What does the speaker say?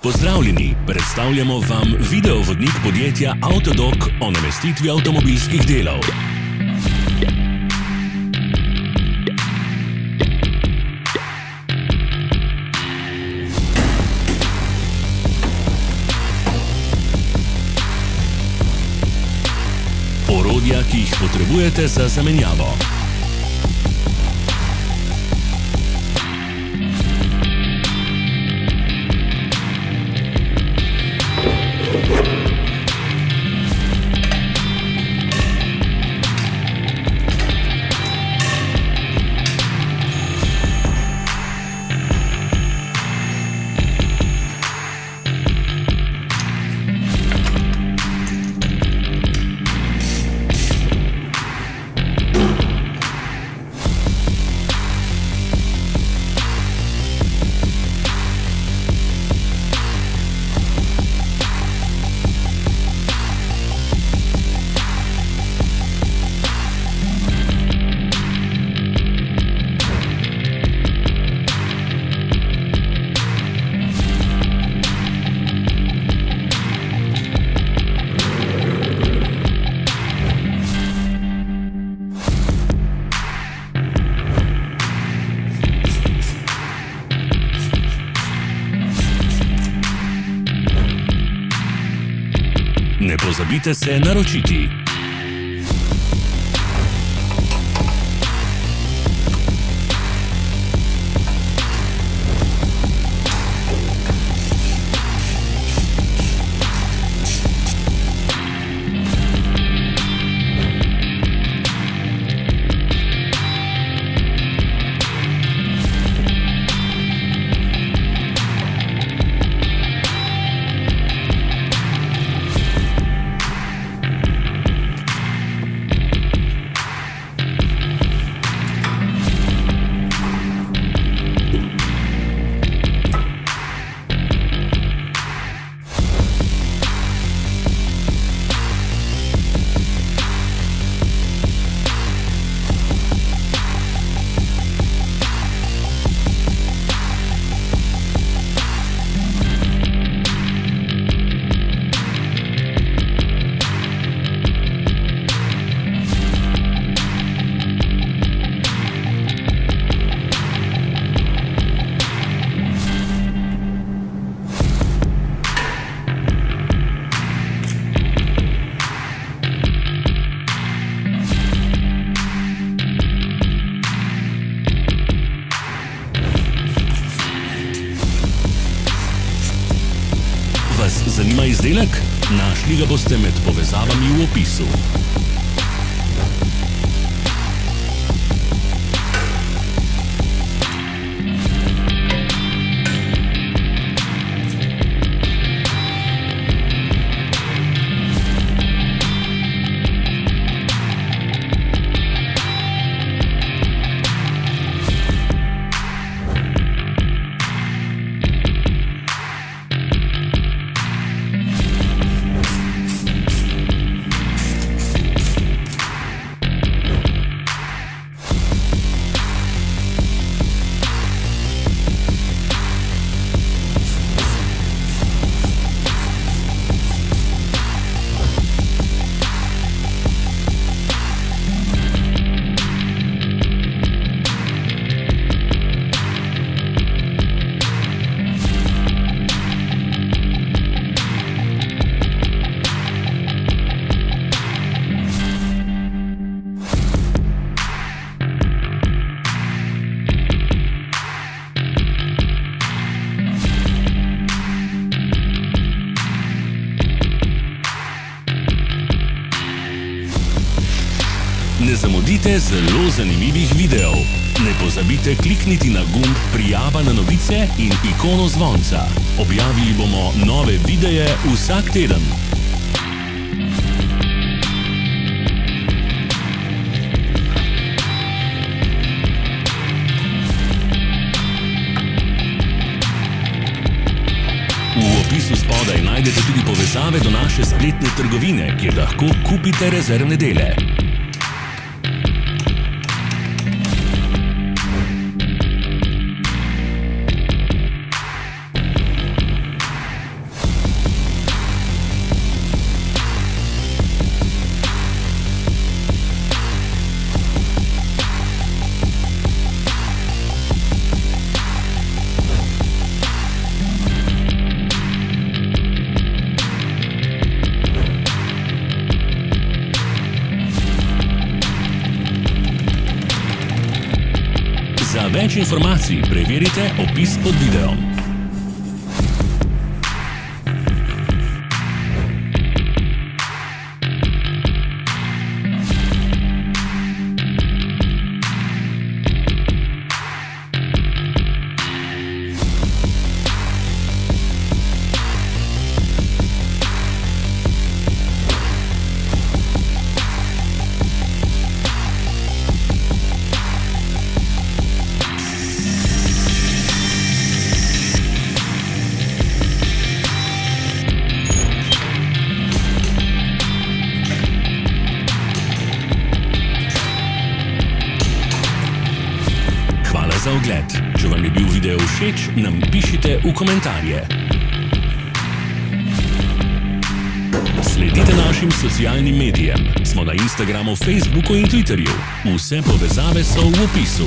Pozdravljeni, predstavljamo vam videovodnik podjetja Avtodok o namestitvi avtomobilskih delov. Orodja, ki jih potrebujete za zamenjavo. Ne pozabite se naročiti. Vas zanima izdelek? Našli ga boste med povezavami v opisu. Ne zamudite zelo zanimivih videov. Ne pozabite klikniti na gumb prijava na novice in ikono zvonca. Objavili bomo nove videe vsak teden. V opisu spodaj najdete tudi povezave do naše spletne trgovine, kjer lahko kupite rezervne dele. Za več informacij preverite opis pod videom. Za ogled. Če vam je bil video všeč, nam pišite v komentarje. Sledite našim socialnim medijem. Smo na Instagramu, Facebooku in Twitterju. Vse povezave so v opisu.